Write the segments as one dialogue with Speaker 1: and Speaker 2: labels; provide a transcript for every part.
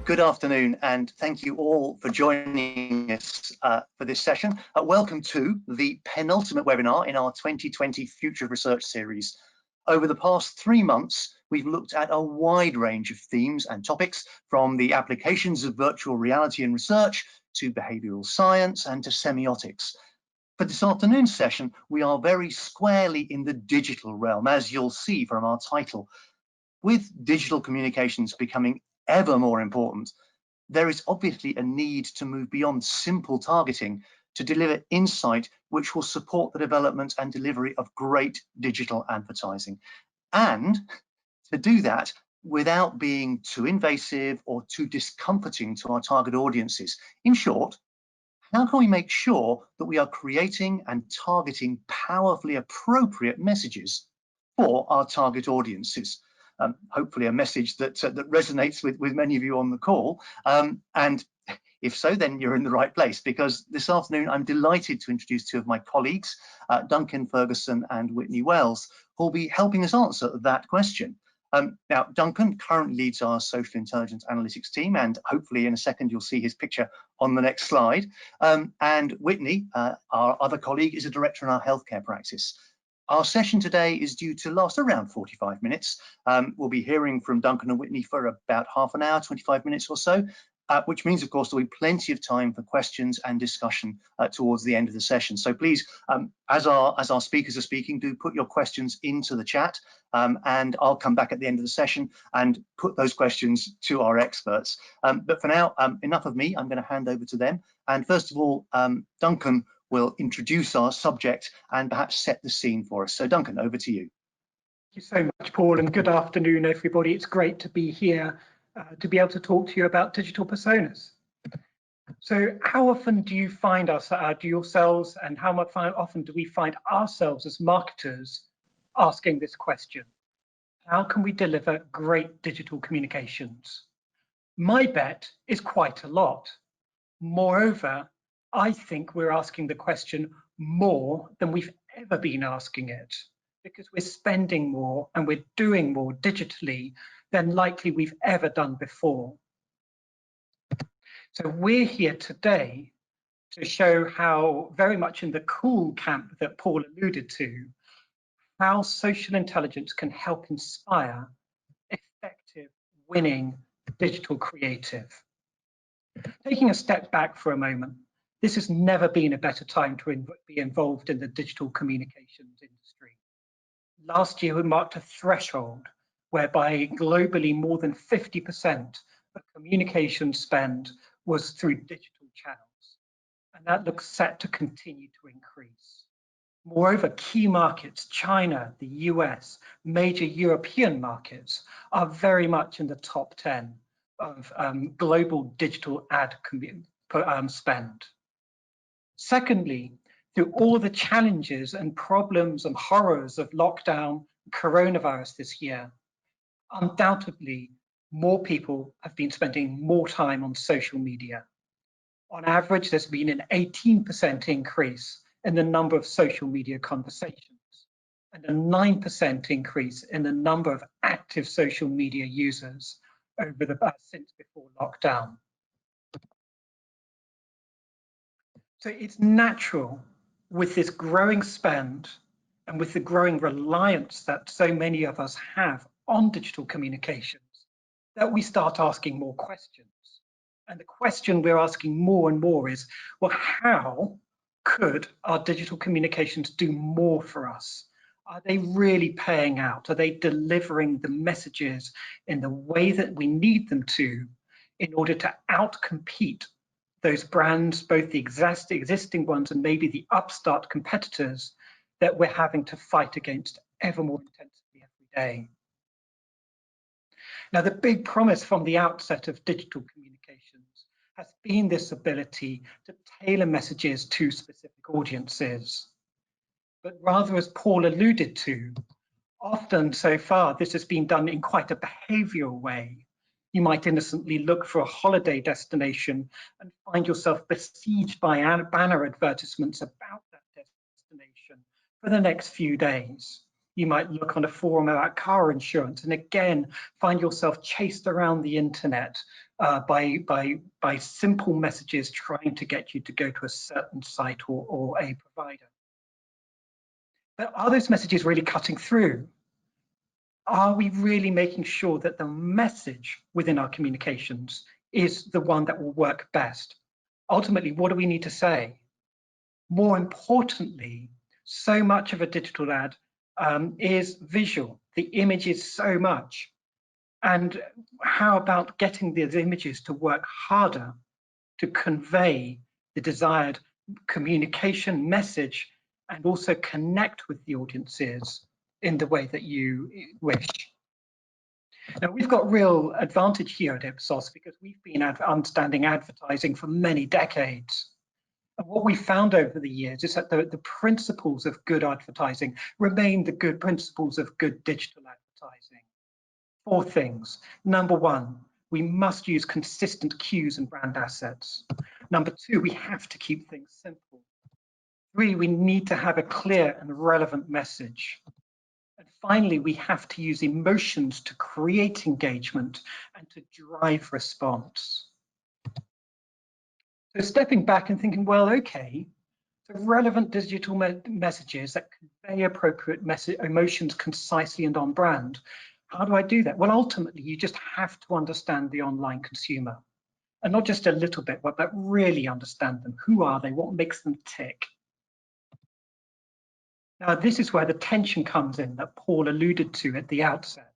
Speaker 1: Good afternoon, and thank you all for joining us for this session. Welcome to the penultimate webinar in our 2020 Future of Research series. Over the past 3 months, we've looked at a wide range of themes and topics, from the applications of virtual reality in research to behavioural science and to semiotics. For this afternoon's session, we are very squarely in the digital realm, as you'll see from our title. With digital communications becoming ever more important, there is obviously a need to move beyond simple targeting to deliver insight which will support the development and delivery of great digital advertising. And to do that without being too invasive or too discomforting to our target audiences. In short, how can we make sure that we are creating and targeting powerfully appropriate messages for our target audiences? Hopefully a message that resonates with many of you on the call. And if so, then you're in the right place, because this afternoon I'm delighted to introduce two of my colleagues, Duncan Ferguson and Whitney Wells, who will be helping us answer that question. Now, Duncan currently leads our social intelligence analytics team, and hopefully in a second you'll see his picture on the next slide. And Whitney, our other colleague, is a director in our healthcare practice. Our session today is due to last around 45 minutes. We'll be hearing from Duncan and Whitney for about half an hour, 25 minutes or so, which means, of course, there'll be plenty of time for questions and discussion towards the end of the session. So please, as our speakers are speaking, do put your questions into the chat, and I'll come back at the end of the session and put those questions to our experts. But for now, enough of me. I'm going to hand over to them. And first of all, Duncan will introduce our subject and perhaps set the scene for us. So Duncan, over to you.
Speaker 2: Thank you so much, Paul, and good afternoon, everybody. It's great to be here to be able to talk to you about digital personas. So how often do you find yourselves, and how often do we find ourselves as marketers asking this question? How can we deliver great digital communications? My bet is quite a lot. Moreover, I think we're asking the question more than we've ever been asking it, because we're spending more and we're doing more digitally than likely we've ever done before. So we're here today to show how, very much in the cool camp that Paul alluded to, how social intelligence can help inspire effective, winning digital creative. Taking a step back for a moment, this has never been a better time to be involved in the digital communications industry. Last year, we marked a threshold whereby globally more than 50% of communication spend was through digital channels, and that looks set to continue to increase. Moreover, key markets, China, the US, major European markets, are very much in the top 10 of global digital ad spend. Secondly, through all the challenges and problems and horrors of lockdown, coronavirus this year, undoubtedly more people have been spending more time on social media. On average, there's been an 18% increase in the number of social media conversations and a 9% increase in the number of active social media users over since before lockdown. So it's natural, with this growing spend and with the growing reliance that so many of us have on digital communications, that we start asking more questions. And the question we're asking more and more is, well, how could our digital communications do more for us? Are they really paying out? Are they delivering the messages in the way that we need them to in order to outcompete those brands, both the existing ones and maybe the upstart competitors that we're having to fight against ever more intensively every day? Now, the big promise from the outset of digital communications has been this ability to tailor messages to specific audiences. But rather, as Paul alluded to, often so far this has been done in quite a behavioural way. You might innocently look for a holiday destination and find yourself besieged by banner advertisements about that destination for the next few days. You might look on a forum about car insurance and again find yourself chased around the internet by simple messages trying to get you to go to a certain site or a provider. But are those messages really cutting through? Are we really making sure that the message within our communications is the one that will work best? Ultimately, what do we need to say? More importantly, so much of a digital ad is visual. The image is so much. And how about getting these images to work harder to convey the desired communication message and also connect with the audiences in the way that you wish? Now, we've got real advantage here at Ipsos because we've been understanding advertising for many decades. And what we found over the years is that the principles of good advertising remain the good principles of good digital advertising. 4 things. Number 1, we must use consistent cues and brand assets. Number 2, we have to keep things simple. 3, we need to have a clear and relevant message. And finally, we have to use emotions to create engagement and to drive response. So stepping back and thinking, well, okay, so relevant digital messages that convey appropriate emotions concisely and on brand. How do I do that? Well, ultimately, you just have to understand the online consumer, and not just a little bit, but really understand them. Who are they? What makes them tick? Now, this is where the tension comes in that Paul alluded to at the outset.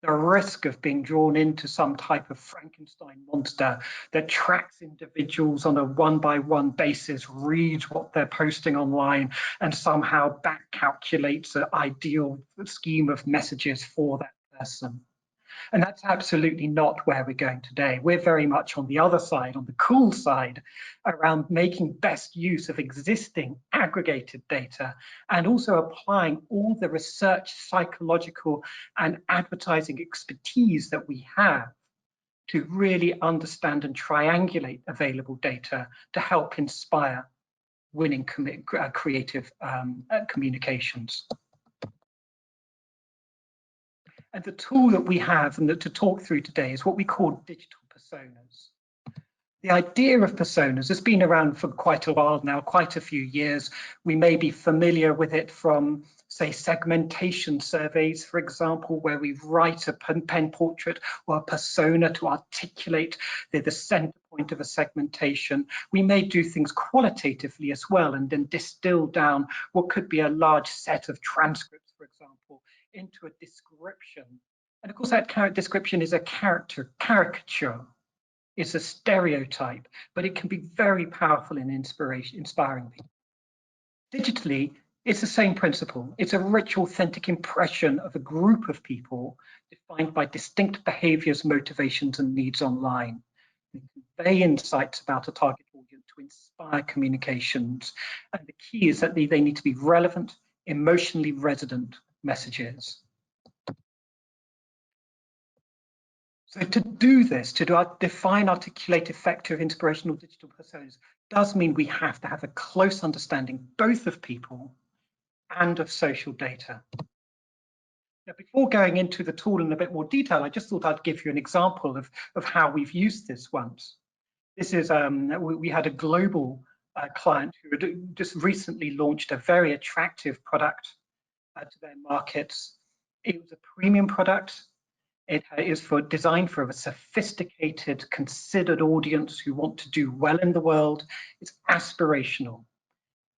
Speaker 2: The risk of being drawn into some type of Frankenstein monster that tracks individuals on a one-by-one basis, reads what they're posting online, and somehow back calculates an ideal scheme of messages for that person. And that's absolutely not where we're going today. We're very much on the other side, on the cool side, around making best use of existing aggregated data and also applying all the research, psychological, and advertising expertise that we have to really understand and triangulate available data to help inspire winning creative communications. And the tool that we have and to talk through today is what we call digital personas. The idea of personas has been around for quite a while now, quite a few years. We may be familiar with it from, say, segmentation surveys, for example, where we write a pen portrait or a persona to articulate the center point of a segmentation. We may do things qualitatively as well and then distill down what could be a large set of transcripts, for example, into a description. And of course, that description is a caricature. It's a stereotype, but it can be very powerful in inspiring people. Digitally, it's the same principle. It's a rich, authentic impression of a group of people defined by distinct behaviors, motivations, and needs online. They convey insights about a target audience to inspire communications. And the key is that they need to be relevant, emotionally resonant messages. So to do this, to define, articulate effective inspirational digital personas does mean we have to have a close understanding both of people and of social data. Now, before going into the tool in a bit more detail, I just thought I'd give you an example of how we've used this once. This is, we had a global client who had just recently launched a very attractive product to their markets. It was a premium product. It is designed for a sophisticated, considered audience who want to do well in the world. It's aspirational.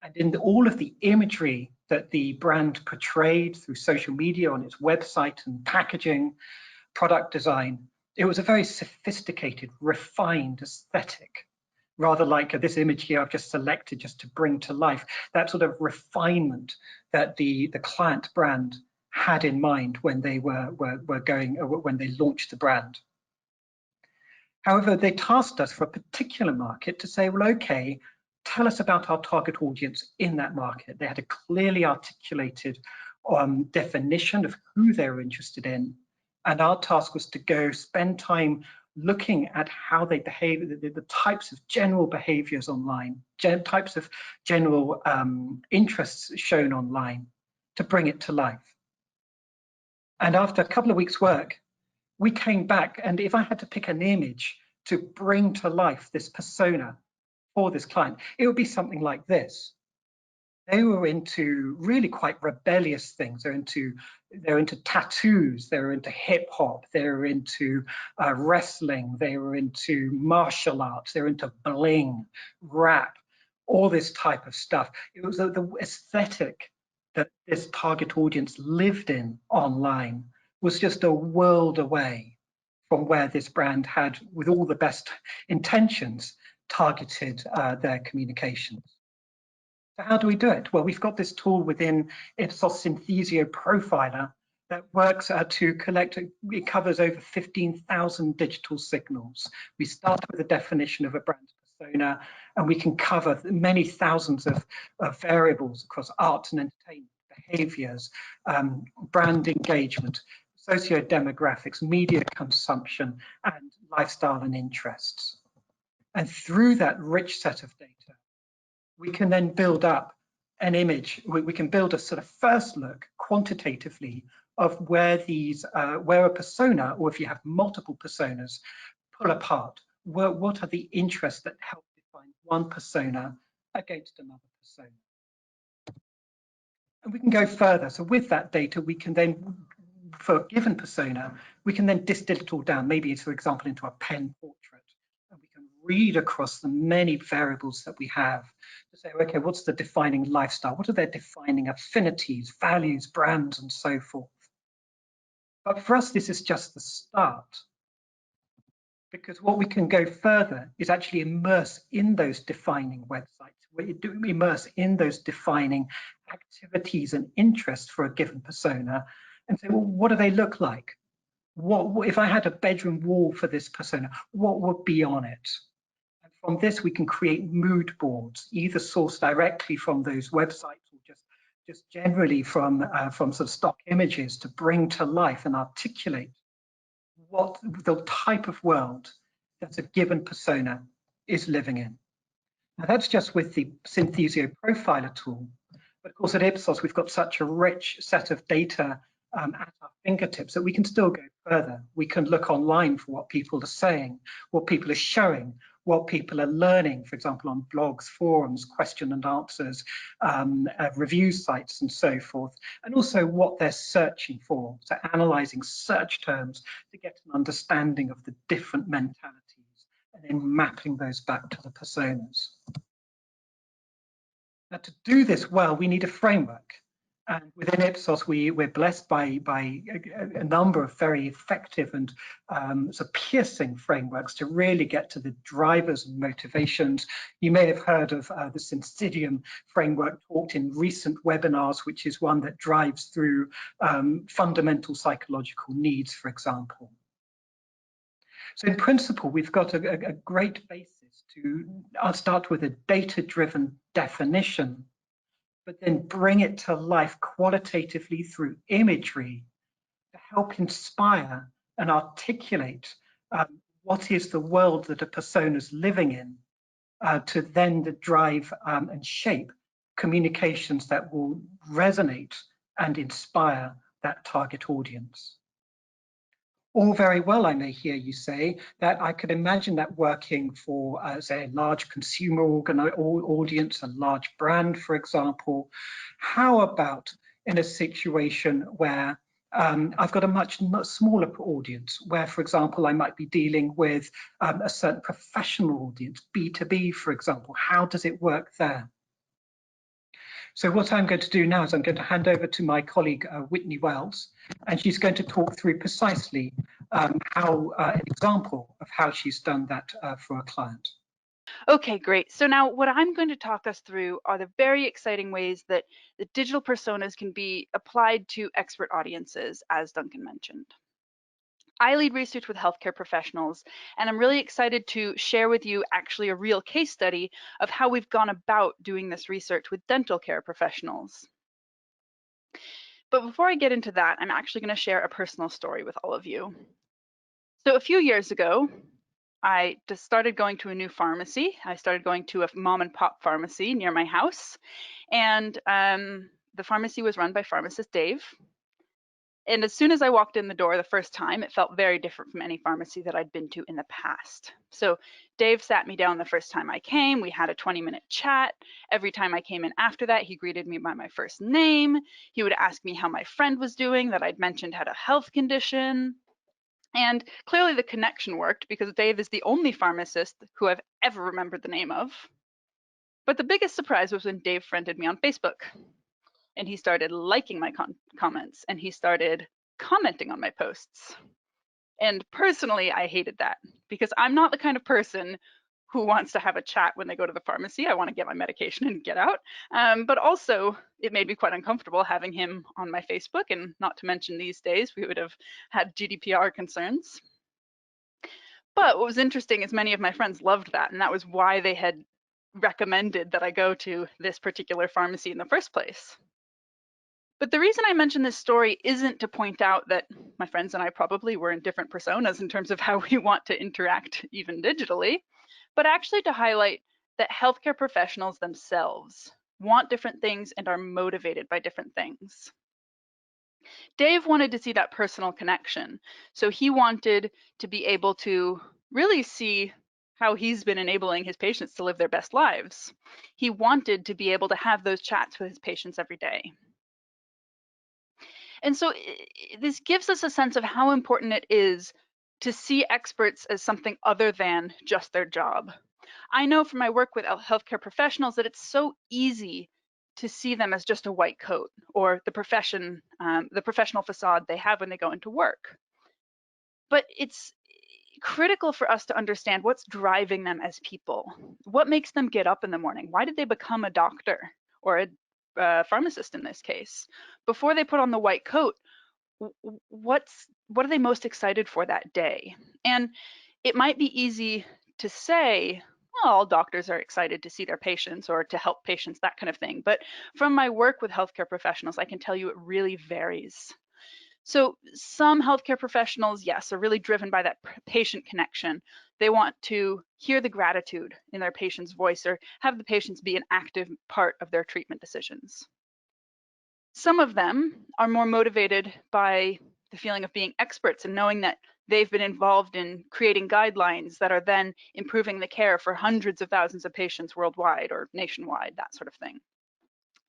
Speaker 2: And in all of the imagery that the brand portrayed through social media on its website and packaging, product design, it was a very sophisticated, refined aesthetic, rather like this image here I've just selected just to bring to life, that sort of refinement that the client brand had in mind when they when they launched the brand. However, they tasked us for a particular market to say, well, okay, tell us about our target audience in that market. They had a clearly articulated definition of who they were interested in. And our task was to go spend time looking at how they behave, the types of general behaviors online, types of general interests shown online to bring it to life. And after a couple of weeks' work, we came back, and if I had to pick an image to bring to life this persona for this client, it would be something like this. They were into really quite rebellious things. They're into tattoos. They're into hip hop. They're into wrestling. They were into martial arts. They're into bling, rap, all this type of stuff. It was the aesthetic that this target audience lived in online was just a world away from where this brand had, with all the best intentions, targeted their communications. So how do we do it? Well, we've got this tool within Ipsos Synthesio Profiler that works to collect, it covers over 15,000 digital signals. We start with a definition of a brand persona, and we can cover many thousands of variables across art and entertainment, behaviors, brand engagement, socio-demographics, media consumption, and lifestyle and interests. And through that rich set of data, we can then build up an image. We can build a sort of first look quantitatively of where where a persona, or if you have multiple personas, pull apart. What are the interests that help define one persona against another persona? And we can go further. So with that data, we can then, for a given persona, we can then distill it all down, maybe, for example, into a pen portrait. And we can read across the many variables that we have to say, okay, what's the defining lifestyle? What are their defining affinities, values, brands, and so forth? But for us, this is just the start. Because what we can go further is actually immerse in those defining websites, where you do immerse in those defining activities and interests for a given persona, and say, well, what do they look like? What if I had a bedroom wall for this persona, what would be on it? And from this, we can create mood boards, either sourced directly from those websites or just generally from sort of stock images, to bring to life and articulate what the type of world that a given persona is living in. Now, that's just with the Synthesio Profiler tool. But of course, at Ipsos, we've got such a rich set of data at our fingertips that we can still go further. We can look online for what people are saying, what people are showing, what people are learning, for example, on blogs, forums, question and answers, review sites, and so forth, and also what they're searching for. So analyzing search terms to get an understanding of the different mentalities, and then mapping those back to the personas. Now, to do this well, we need a framework. And within Ipsos, we're blessed by a number of very effective and sort of piercing frameworks to really get to the drivers and motivations. You may have heard of the Syncytium framework taught in recent webinars, which is one that drives through fundamental psychological needs, for example. So in principle, we've got a great basis I'll start with a data-driven definition, but then bring it to life qualitatively through imagery to help inspire and articulate what is the world that a persona is living in, to then drive and shape communications that will resonate and inspire that target audience. All very well, I may hear you say, that I could imagine that working for, say, a large consumer audience, a large brand, for example. How about in a situation where I've got a much smaller audience, where, for example, I might be dealing with a certain professional audience, B2B, for example? How does it work there? So what I'm going to do now is I'm going to hand over to my colleague, Whitney Wells, and she's going to talk through precisely an example of how she's done that for a client.
Speaker 3: Okay, great. So now what I'm going to talk us through are the very exciting ways that the digital personas can be applied to expert audiences, as Duncan mentioned. I lead research with healthcare professionals, and I'm really excited to share with you actually a real case study of how we've gone about doing this research with dental care professionals. But before I get into that, I'm actually going to share a personal story with all of you. So a few years ago, I just started going to a new pharmacy. I started going to a mom and pop pharmacy near my house, and the pharmacy was run by pharmacist Dave. And as soon as I walked in the door the first time, it felt very different from any pharmacy that I'd been to in the past. So Dave sat me down the first time I came. We had a 20-minute chat. Every time I came in after that, he greeted me by my first name. He would ask me how my friend was doing that I'd mentioned had a health condition. And clearly the connection worked because Dave is the only pharmacist who I've ever remembered the name of. But the biggest surprise was when Dave friended me on Facebook. And he started liking my comments, and he started commenting on my posts. And personally, I hated that because I'm not the kind of person who wants to have a chat when they go to the pharmacy. I want to get my medication and get out. But also, it made me quite uncomfortable having him on my Facebook, and not to mention these days, we would have had GDPR concerns. But what was interesting is many of my friends loved that, and that was why they had recommended that I go to this particular pharmacy in the first place. But the reason I mention this story isn't to point out that my friends and I probably were in different personas in terms of how we want to interact even digitally, but actually to highlight that healthcare professionals themselves want different things and are motivated by different things. Dave wanted to see that personal connection. So he wanted to be able to really see how he's been enabling his patients to live their best lives. He wanted to be able to have those chats with his patients every day. And so this gives us a sense of how important it is to see experts as something other than just their job. I know from my work with healthcare professionals that it's so easy to see them as just a white coat or the professional facade they have when they go into work. But it's critical for us to understand what's driving them as people. What makes them get up in the morning? Why did they become a doctor or a pharmacist in this case? Before they put on the white coat, what are they most excited for that day? And it might be easy to say, well, all doctors are excited to see their patients or to help patients, that kind of thing. But from my work with healthcare professionals, I can tell you it really varies. So some healthcare professionals, yes, are really driven by that patient connection. They want to hear the gratitude in their patient's voice or have the patients be an active part of their treatment decisions. Some of them are more motivated by the feeling of being experts and knowing that they've been involved in creating guidelines that are then improving the care for hundreds of thousands of patients worldwide or nationwide, that sort of thing.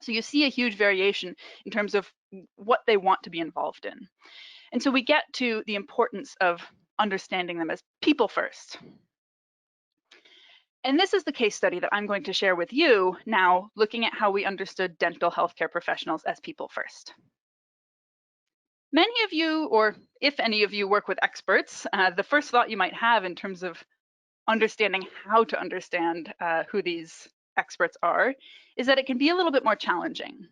Speaker 3: So you see a huge variation in terms of what they want to be involved in. And so we get to the importance of understanding them as people first. And this is the case study that I'm going to share with you now, looking at how we understood dental healthcare professionals as people first. Many of you, or if any of you work with experts, the first thought you might have in terms of understanding how to understand who these experts are is that it can be a little bit more challenging.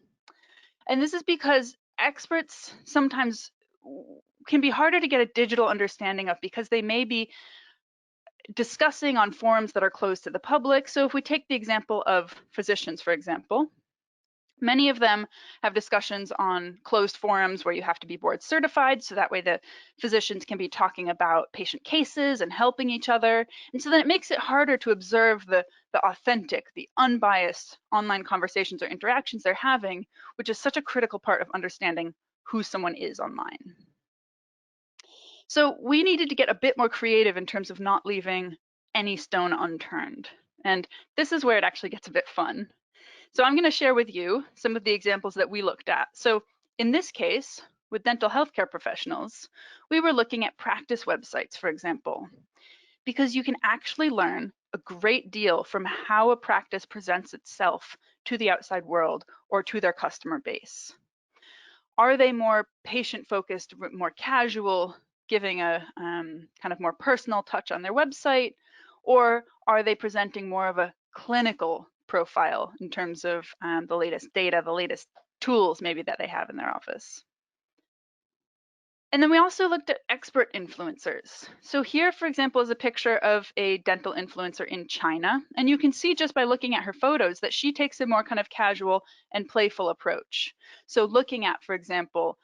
Speaker 3: And this is because experts sometimes can be harder to get a digital understanding of because they may be discussing on forums that are closed to the public. So if we take the example of physicians, for example, many of them have discussions on closed forums where you have to be board certified, so that way the physicians can be talking about patient cases and helping each other. And so then it makes it harder to observe the authentic, the unbiased online conversations or interactions they're having, which is such a critical part of understanding who someone is online. So we needed to get a bit more creative in terms of not leaving any stone unturned. And this is where it actually gets a bit fun. So I'm going to share with you some of the examples that we looked at. So in this case, with dental healthcare professionals, we were looking at practice websites, for example, because you can actually learn a great deal from how a practice presents itself to the outside world or to their customer base. Are they more patient-focused, more casual, giving a kind of more personal touch on their website, or are they presenting more of a clinical profile in terms of the latest data, the latest tools maybe that they have in their office? And then we also looked at expert influencers. So here, for example, is a picture of a dental influencer in China. And you can see just by looking at her photos that she takes a more kind of casual and playful approach. So looking at, for example,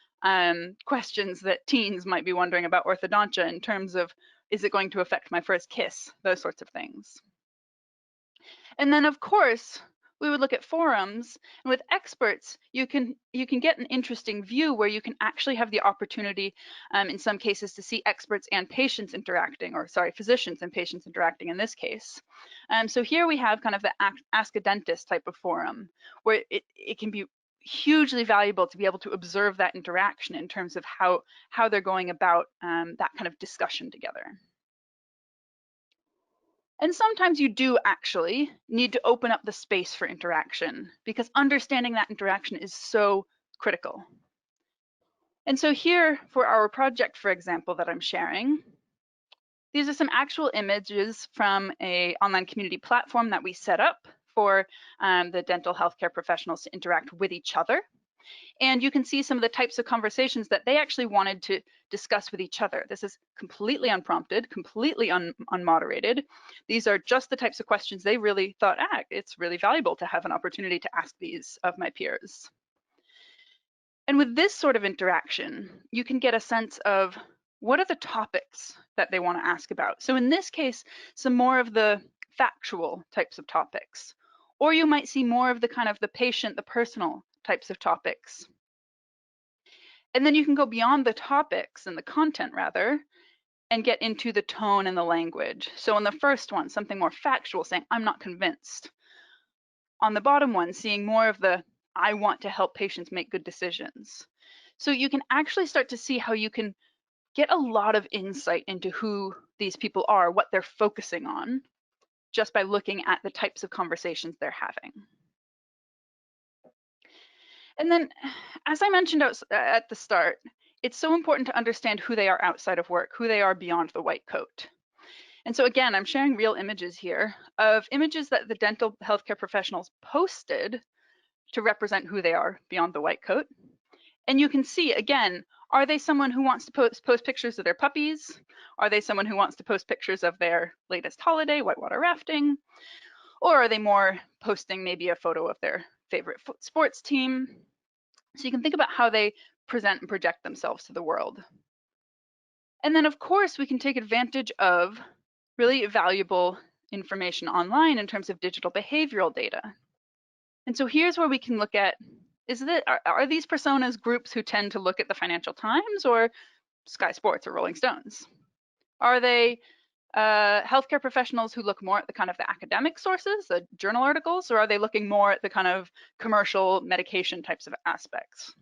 Speaker 3: questions that teens might be wondering about orthodontia in terms of, is it going to affect my first kiss? Those sorts of things. And then, of course, we would look at forums, and with experts, you can get an interesting view where you can actually have the opportunity, in some cases, to see experts and patients interacting, or sorry, physicians and patients interacting in this case. So here we have kind of the Ask a Dentist type of forum, where it can be hugely valuable to be able to observe that interaction in terms of how they're going about that kind of discussion together. And sometimes you do actually need to open up the space for interaction, because understanding that interaction is so critical. And so here for our project, for example, that I'm sharing, these are some actual images from an online community platform that we set up for the dental healthcare professionals to interact with each other. And you can see some of the types of conversations that they actually wanted to discuss with each other. This is completely unprompted, completely unmoderated. These are just the types of questions they really thought, it's really valuable to have an opportunity to ask these of my peers. And with this sort of interaction, you can get a sense of what are the topics that they want to ask about. So in this case, some more of the factual types of topics, or you might see more of the kind of the patient, the personal types of topics. And then you can go beyond the topics and the content rather, and get into the tone and the language. So on the first one, something more factual, saying, I'm not convinced. On the bottom one, seeing more of the, I want to help patients make good decisions. So you can actually start to see how you can get a lot of insight into who these people are, what they're focusing on, just by looking at the types of conversations they're having. And then, as I mentioned at the start, it's so important to understand who they are outside of work, who they are beyond the white coat. And so again, I'm sharing real images here of images that the dental healthcare professionals posted to represent who they are beyond the white coat. And you can see, again, are they someone who wants to post pictures of their puppies? Are they someone who wants to post pictures of their latest holiday, whitewater rafting? Or are they more posting maybe a photo of their favorite sports team? So you can think about how they present and project themselves to the world. And then of course we can take advantage of really valuable information online in terms of digital behavioral data. And so here's where we can look at, are these personas groups who tend to look at the Financial Times or Sky Sports or Rolling Stones? Are they healthcare professionals who look more at the kind of the academic sources, the journal articles, or are they looking more at the kind of commercial medication types of aspects?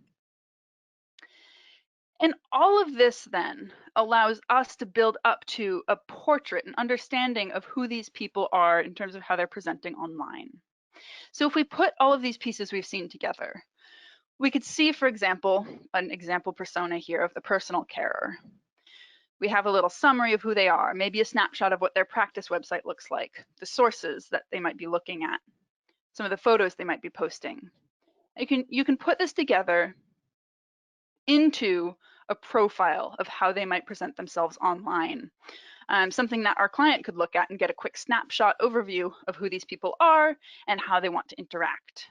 Speaker 3: And all of this then allows us to build up to a portrait, an understanding of who these people are in terms of how they're presenting online. So if we put all of these pieces we've seen together, we could see, for example, an example persona here of the personal carer. We have a little summary of who they are, maybe a snapshot of what their practice website looks like, the sources that they might be looking at, some of the photos they might be posting. You can put this together into a profile of how they might present themselves online. Something that our client could look at and get a quick snapshot overview of who these people are and how they want to interact.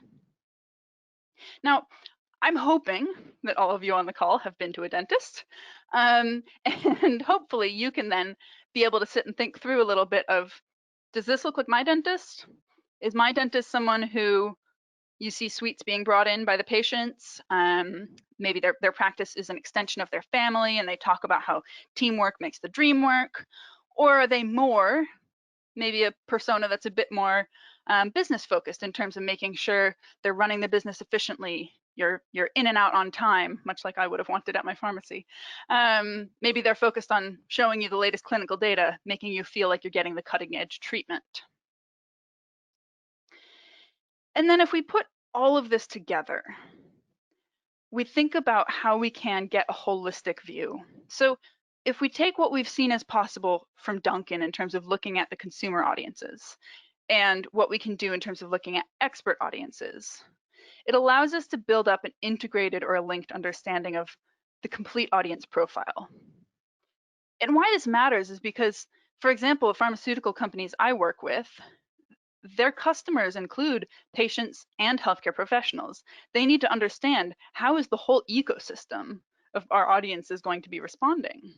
Speaker 3: Now, I'm hoping that all of you on the call have been to a dentist, and hopefully you can then be able to sit and think through a little bit of, does this look like my dentist? Is my dentist someone who you see suites being brought in by the patients? Maybe their practice is an extension of their family and they talk about how teamwork makes the dream work. Or are they more, maybe a persona that's a bit more business focused in terms of making sure they're running the business efficiently, you're in and out on time, much like I would have wanted at my pharmacy. Maybe they're focused on showing you the latest clinical data, making you feel like you're getting the cutting edge treatment. And then if we put all of this together, we think about how we can get a holistic view. So if we take what we've seen as possible from Duncan in terms of looking at the consumer audiences and what we can do in terms of looking at expert audiences, it allows us to build up an integrated or a linked understanding of the complete audience profile. And why this matters is because, for example, pharmaceutical companies I work with, their customers include patients and healthcare professionals. They need to understand how is the whole ecosystem of our audience is going to be responding.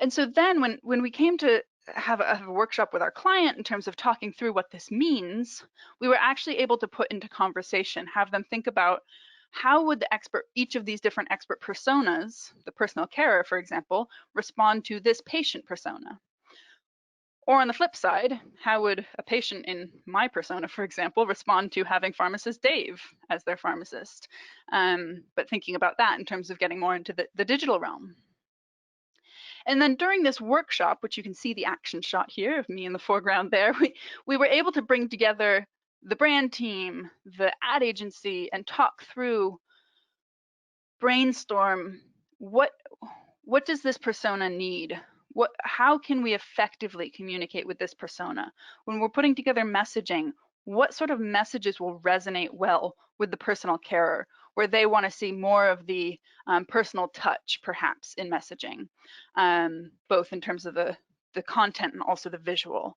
Speaker 3: And so then when we came to have a workshop with our client in terms of talking through what this means, we were actually able to put into conversation, have them think about how would the expert, each of these different expert personas, the personal carer, for example, respond to this patient persona? Or on the flip side, how would a patient in my persona, for example, respond to having pharmacist Dave as their pharmacist? But thinking about that in terms of getting more into the digital realm. And then during this workshop, which you can see the action shot here of me in the foreground there, we were able to bring together the brand team, the ad agency, and talk through, brainstorm, what does this persona need? How can we effectively communicate with this persona? When we're putting together messaging, what sort of messages will resonate well with the personal carer, where they want to see more of the personal touch, perhaps, in messaging, both in terms of the content and also the visual.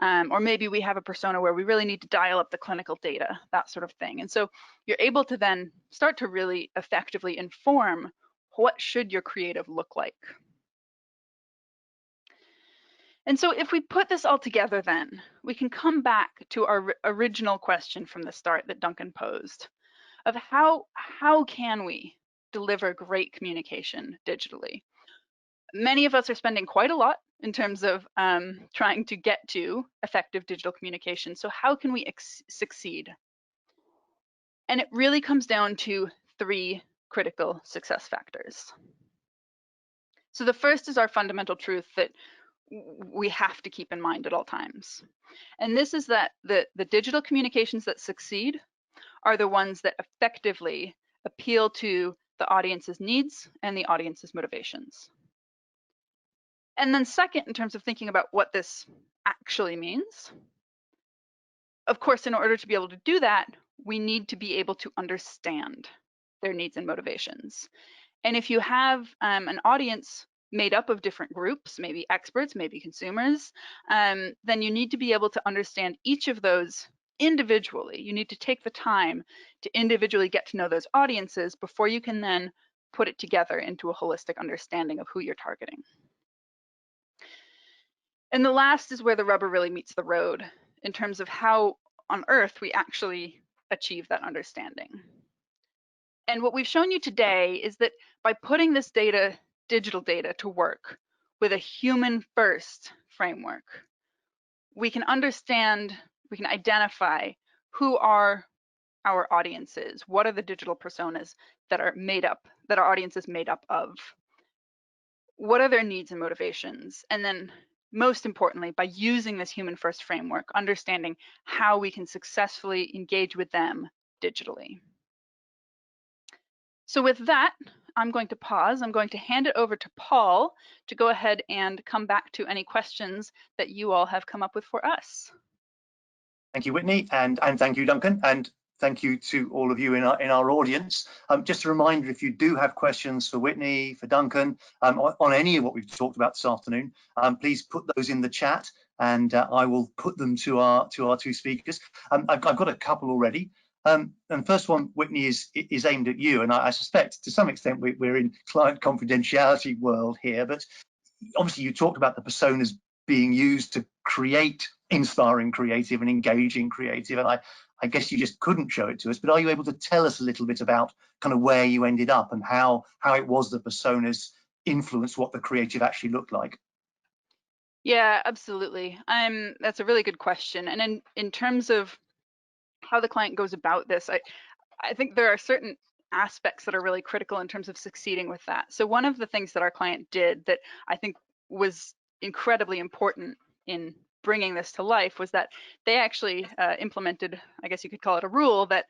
Speaker 3: Or maybe we have a persona where we really need to dial up the clinical data, that sort of thing. And so you're able to then start to really effectively inform what should your creative look like. And so if we put this all together, then we can come back to our original question from the start that Duncan posed of how can we deliver great communication digitally? Many of us are spending quite a lot in terms of trying to get to effective digital communication. So how can we succeed? And it really comes down to 3 critical success factors. So the first is our fundamental truth that we have to keep in mind at all times. And this is that the digital communications that succeed are the ones that effectively appeal to the audience's needs and the audience's motivations. And then second, in terms of thinking about what this actually means, of course, in order to be able to do that, we need to be able to understand their needs and motivations. And if you have an audience made up of different groups, maybe experts, maybe consumers, then you need to be able to understand each of those individually. You need to take the time to individually get to know those audiences before you can then put it together into a holistic understanding of who you're targeting. And the last is where the rubber really meets the road in terms of how on earth we actually achieve that understanding. And what we've shown you today is that by putting this data, digital data, to work with a human-first framework, we can understand, we can identify who are our audiences, what are the digital personas that are made up, that our audience is made up of, what are their needs and motivations, and then most importantly, by using this human-first framework, understanding how we can successfully engage with them digitally. So with that, I'm going to pause. I'm going to hand it over to Paul to go ahead and come back to any questions that you all have come up with for us.
Speaker 1: Thank you, Whitney, and thank you, Duncan, and thank you to all of you in our audience. Just a reminder, if you do have questions for Whitney, for Duncan, on any of what we've talked about this afternoon, please put those in the chat, and I will put them to our 2 speakers. I've got a couple already. And first one, Whitney, is aimed at you, and I suspect to some extent we're in client confidentiality world here, but obviously you talked about the personas being used to create inspiring creative and engaging creative, and I guess you just couldn't show it to us, but are you able to tell us a little bit about kind of where you ended up and how it was the personas influenced what the creative actually looked like?
Speaker 3: Yeah, absolutely. That's a really good question. And in terms of how the client goes about this, I think there are certain aspects that are really critical in terms of succeeding with that. So one of the things that our client did that I think was incredibly important in bringing this to life was that they actually implemented, I guess you could call it a rule, that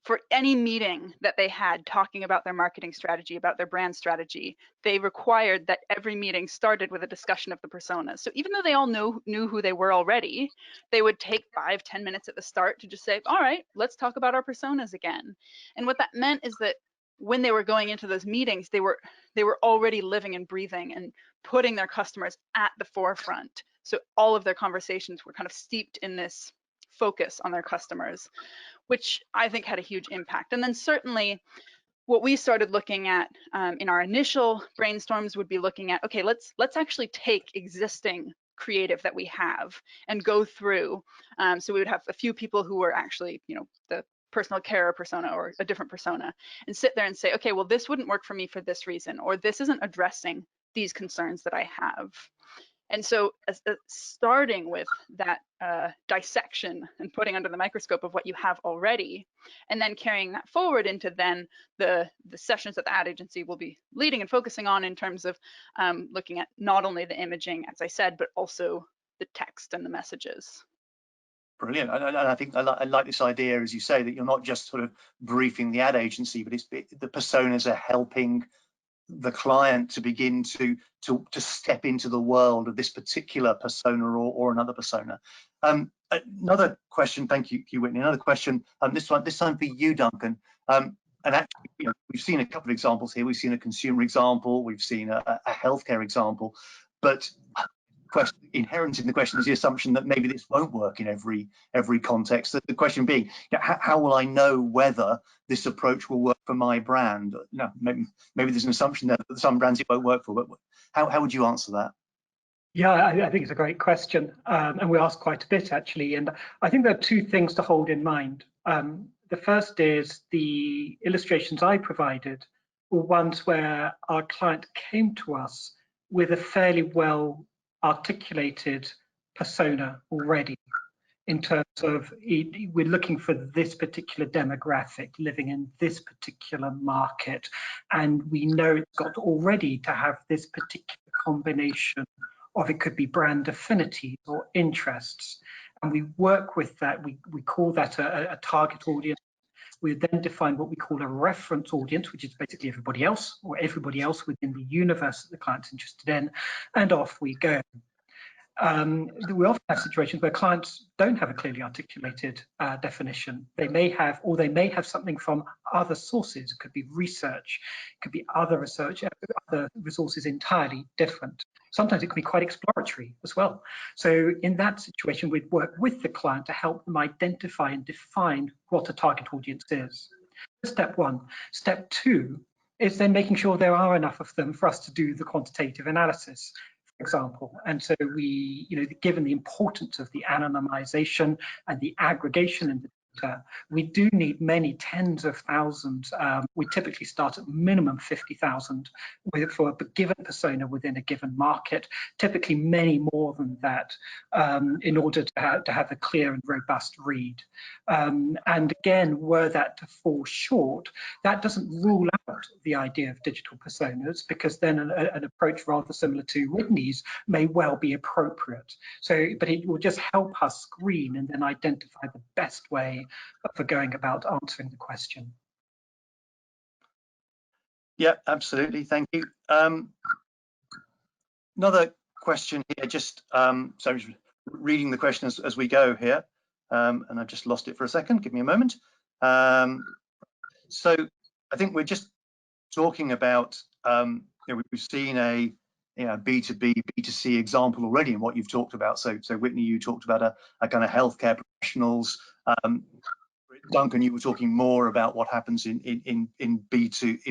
Speaker 3: for any meeting that they had talking about their marketing strategy, about their brand strategy, they required that every meeting started with a discussion of the personas. So even though they all knew who they were already, they would take 5-10 minutes at the start to just say, all right, let's talk about our personas again. And what that meant is that when they were going into those meetings, they were already living and breathing and putting their customers at the forefront. So all of their conversations were kind of steeped in this focus on their customers, which I think had a huge impact. And then certainly what we started looking at in our initial brainstorms would be looking at, okay, let's actually take existing creative that we have and go through. So we would have a few people who were actually, the personal care persona or a different persona, and sit there and say, okay, well, this wouldn't work for me for this reason, or this isn't addressing these concerns that I have. And so starting with that dissection and putting under the microscope of what you have already, and then carrying that forward into then the sessions that the ad agency will be leading and focusing on in terms of looking at not only the imaging, as I said, but also the text and the messages.
Speaker 1: Brilliant. And I think I like this idea, as you say, that you're not just sort of briefing the ad agency, but the personas are helping the client to begin to step into the world of this particular persona or another persona. Another question, thank you, Whitney. Another question, this time for you, Duncan. And actually, we've seen a couple of examples here. We've seen a consumer example, we've seen a healthcare example, but inherent in the question is the assumption that maybe this won't work in every context. The question being, how will I know whether this approach will work for my brand? No, maybe there's an assumption there that some brands it won't work for, but how would you answer that?
Speaker 2: Yeah, I think it's a great question, and we ask quite a bit actually. And I think there are two things to hold in mind. The first is the illustrations I provided were ones where our client came to us with a fairly well articulated persona already, in terms of we're looking for this particular demographic living in this particular market, and we know it's got already to have this particular combination of, it could be brand affinities or interests, and we work with that. We call that a target audience. We then define what we call a reference audience, which is basically everybody else, or everybody else within the universe that the client's interested in, and off we go. We often have situations where clients don't have a clearly articulated definition. They may have something from other sources. It could be research, it could be other research, other resources entirely different. Sometimes it can be quite exploratory as well. So in that situation, we'd work with the client to help them identify and define what a target audience is. Step one. Step two is then making sure there are enough of them for us to do the quantitative analysis, for example. And so we, given the importance of the anonymization and the aggregation in the data, we do need many tens of thousands. We typically start at minimum 50,000 for a given persona within a given market, typically many more than that, in order to have a clear and robust read. And again, were that to fall short, that doesn't rule out the idea of digital personas, because then an approach rather similar to Whitney's may well be appropriate. So, but it will just help us screen and then identify the best way for going about answering the question.
Speaker 1: Yeah, absolutely. Thank you. Another question here, just so reading the question as we go here, and I've just lost it for a second. Give me a moment. So I think we're just talking about, we've seen a B2B, B2C example already in what you've talked about. So Whitney, you talked about a kind of healthcare professionals. Duncan, you were talking more about what happens in B2C.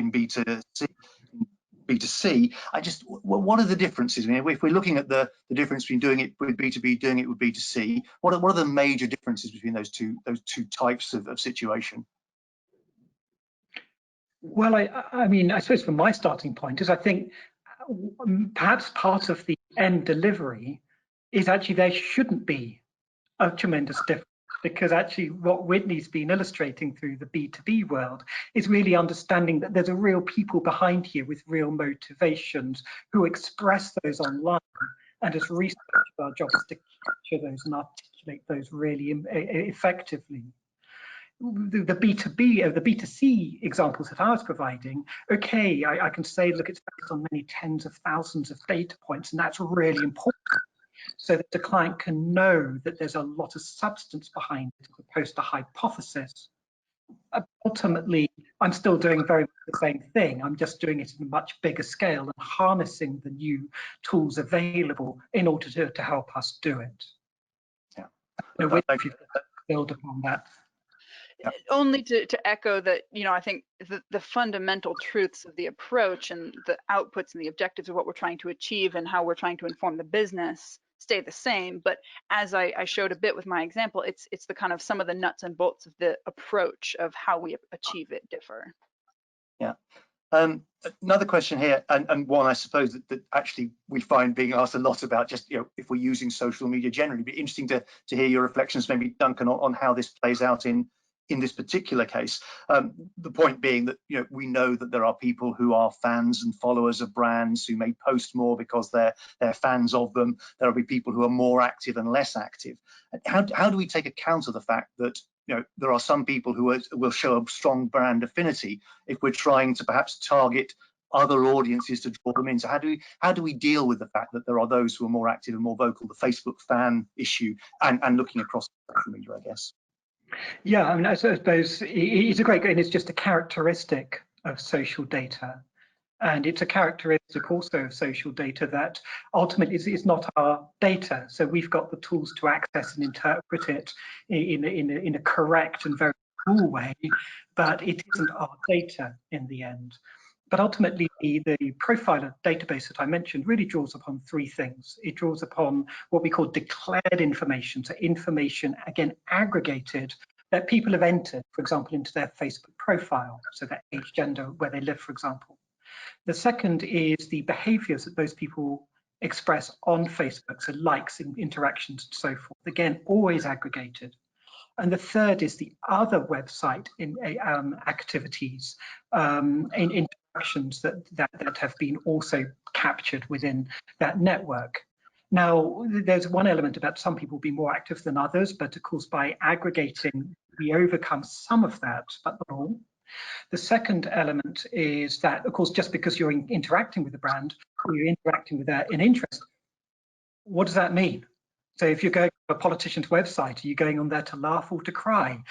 Speaker 1: What are the differences? I mean, if we're looking at the difference between doing it with B2B, doing it with B2C, what are the major differences between those two types of situation?
Speaker 2: Well, I mean, I suppose from my starting point is, I think perhaps part of the end delivery is actually there shouldn't be a tremendous difference, because actually what Whitney's been illustrating through the B2B world is really understanding that there's a real people behind here with real motivations who express those online, and as researchers, our job is to capture those and articulate those really effectively. The B2B or the B2C examples that I was providing, okay, I can say, look, it's based on many tens of thousands of data points, and that's really important, so that the client can know that there's a lot of substance behind it, as opposed to hypothesis. Ultimately, I'm still doing very much the same thing. I'm just doing it in a much bigger scale and harnessing the new tools available in order to help us do it.
Speaker 1: Yeah.
Speaker 2: If you build upon that.
Speaker 3: Yeah. Only to echo that, I think the fundamental truths of the approach and the outputs and the objectives of what we're trying to achieve and how we're trying to inform the business stay the same, but as I showed a bit with my example, it's the kind of some of the nuts and bolts of the approach of how we achieve it differ.
Speaker 1: Yeah. Another question here, and one I suppose that actually we find being asked a lot about, just if we're using social media generally. It'd be interesting to hear your reflections, maybe Duncan, on how this plays out in this particular case. The point being that we know that there are people who are fans and followers of brands who may post more because they're fans of them. There will be people who are more active and less active. How do we take account of the fact that there are some people who will show a strong brand affinity if we're trying to perhaps target other audiences to draw them in? So how do we deal with the fact that there are those who are more active and more vocal, the Facebook fan issue, and looking across social media, I guess?
Speaker 2: Yeah, I mean, I suppose it's a great, and it's just a characteristic of social data. And it's a characteristic also of social data that ultimately is not our data. So we've got the tools to access and interpret it in a correct and very cool way, but it isn't our data in the end. But ultimately, the profiler database that I mentioned really draws upon three things. It draws upon what we call declared information, so information, again, aggregated, that people have entered, for example, into their Facebook profile, so their age, gender, where they live, for example. The second is the behaviors that those people express on Facebook, so likes, interactions, and so forth. Again, always aggregated. And the third is the other website activities, in interactions that have been also captured within that network. Now, there's one element about some people being more active than others, but of course, by aggregating, we overcome some of that, but not all. The second element is that, of course, just because you're interacting with a brand, or you're interacting with an interest, what does that mean? So if you're going to a politician's website, are you going on there to laugh or to cry?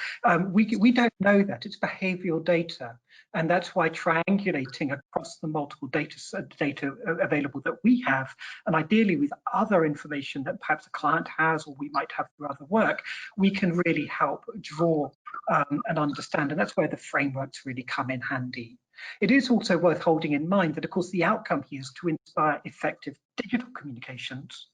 Speaker 2: We don't know that. It's behavioural data. And that's why triangulating across the multiple data available that we have, and ideally with other information that perhaps a client has or we might have through other work, we can really help draw and understand. And that's where the frameworks really come in handy. It is also worth holding in mind that, of course, the outcome here is to inspire effective digital communications.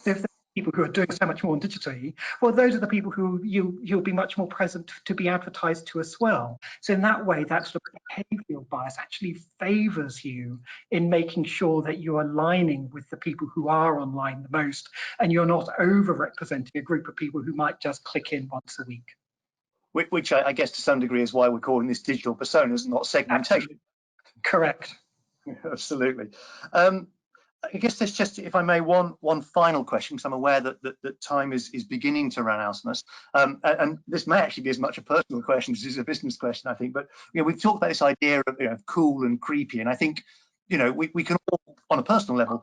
Speaker 2: So if there are people who are doing so much more digitally, well, those are the people who you'll be much more present to be advertised to as well. So in that way, that sort of behavioural bias actually favours you in making sure that you're aligning with the people who are online the most, and you're not over-representing a group of people who might just click in once a week.
Speaker 1: Which I guess to some degree is why we're calling this digital personas, not segmentation.
Speaker 2: Absolutely. Correct.
Speaker 1: Absolutely. I guess there's just, if I may, one final question, because I'm aware that time is beginning to run out on us. And this may actually be as much a personal question as it is a business question, I think. But we've talked about this idea of cool and creepy, and I think we can all, on a personal level,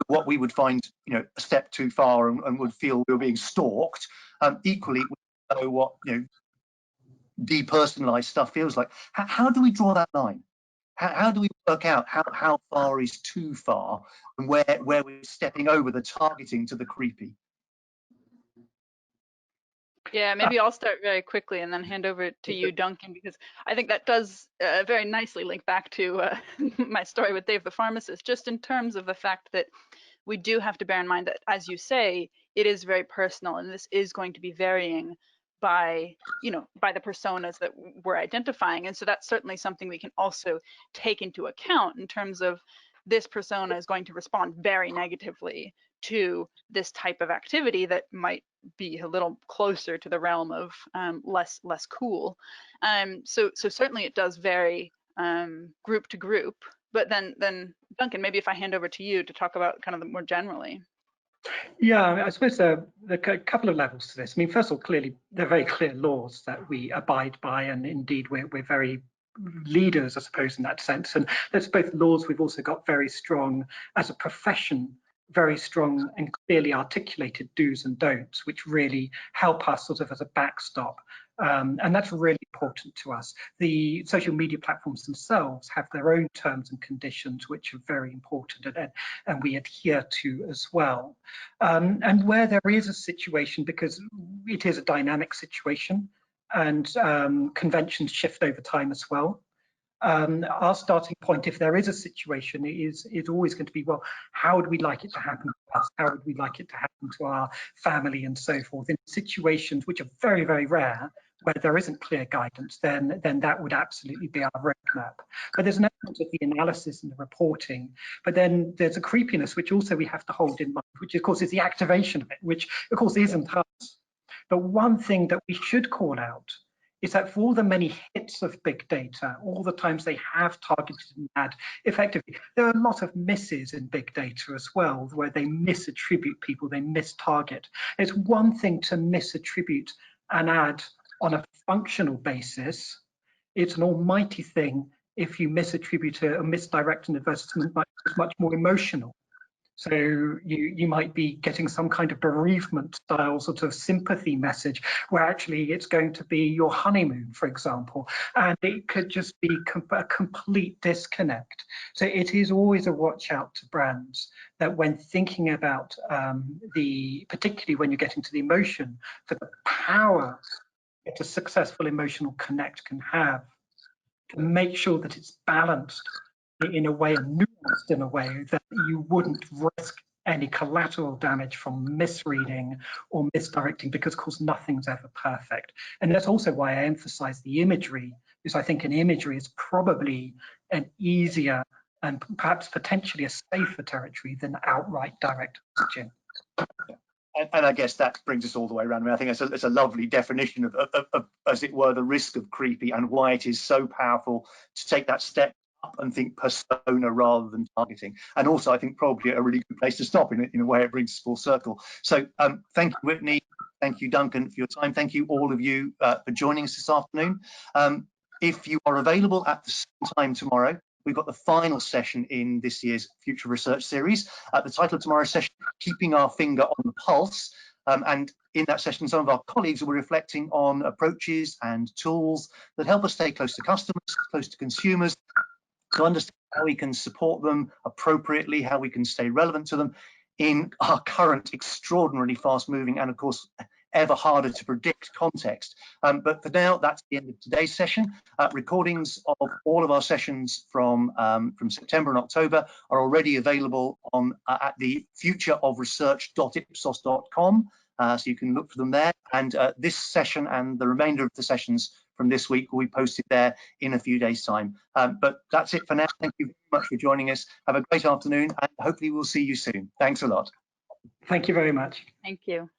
Speaker 1: what we would find a step too far and would feel we were being stalked. Equally, we know what depersonalized stuff feels like. How do we draw that line? How do we work out how far is too far, and where we're stepping over the targeting to the creepy?
Speaker 3: Yeah, maybe I'll start very quickly and then hand over to you, Duncan, because I think that does very nicely link back to my story with Dave the pharmacist, just in terms of the fact that we do have to bear in mind that, as you say, it is very personal, and this is going to be varying by the personas that we're identifying. And so that's certainly something we can also take into account in terms of this persona is going to respond very negatively to this type of activity that might be a little closer to the realm of less cool. So certainly it does vary group to group. But then Duncan, maybe if I hand over to you to talk about kind of more generally.
Speaker 2: Yeah, I suppose there are a couple of levels to this. I mean, first of all, clearly, there are very clear laws that we abide by, and indeed, we're very leaders, I suppose, in that sense. And there's both laws. We've also got very strong, as a profession, very strong and clearly articulated do's and don'ts, which really help us sort of as a backstop. And that's really important to us. The social media platforms themselves have their own terms and conditions, which are very important, and we adhere to as well. And where there is a situation, because it is a dynamic situation, and conventions shift over time as well. Our starting point, if there is a situation, is always going to be, well, how would we like it to happen to us? How would we like it to happen to our family and so forth? In situations which are very, very rare, where there isn't clear guidance, then that would absolutely be our roadmap. But there's an element of the analysis and the reporting, but then there's a creepiness which also we have to hold in mind, which of course is the activation of it, which of course isn't us. But one thing that we should call out is that for all the many hits of big data, all the times they have targeted an ad effectively, there are a lot of misses in big data as well, where they misattribute people, they mistarget. It's one thing to misattribute an ad on a functional basis. It's an almighty thing if you misattribute or misdirect an advertisement, but it's much more emotional. So you might be getting some kind of bereavement style sort of sympathy message where actually it's going to be your honeymoon, for example, and it could just be a complete disconnect. So it is always a watch out to brands that when thinking about particularly when you're getting to the emotion, for the power that a successful emotional connect can have, to make sure that it's balanced in a way and nuanced in a way that you wouldn't risk any collateral damage from misreading or misdirecting, because of course nothing's ever perfect. And that's also why I emphasize the imagery, because I think an imagery is probably an easier and perhaps potentially a safer territory than outright direct messaging.
Speaker 1: And I guess that brings us all the way around. I mean, I think it's a lovely definition of, as it were, the risk of creepy and why it is so powerful to take that step up and think persona rather than targeting. And also, I think probably a really good place to stop in a way it brings us full circle. So thank you, Whitney. Thank you, Duncan, for your time. Thank you, all of you, for joining us this afternoon. If you are available at the same time tomorrow, we've got the final session in this year's Future Research Series. The title of tomorrow's session, Keeping Our Finger on the Pulse. And in that session, some of our colleagues will be reflecting on approaches and tools that help us stay close to customers, close to consumers, to understand how we can support them appropriately, how we can stay relevant to them in our current extraordinarily fast-moving and, of course, ever harder to predict context. But for now, that's the end of today's session. Recordings of all of our sessions from September and October are already available on at the futureofresearch.ipsos.com. So you can look for them there. And this session and the remainder of the sessions from this week will be posted there in a few days' time. But that's it for now. Thank you very much for joining us. Have a great afternoon, and hopefully we'll see you soon. Thanks a lot.
Speaker 2: Thank you very much.
Speaker 3: Thank you.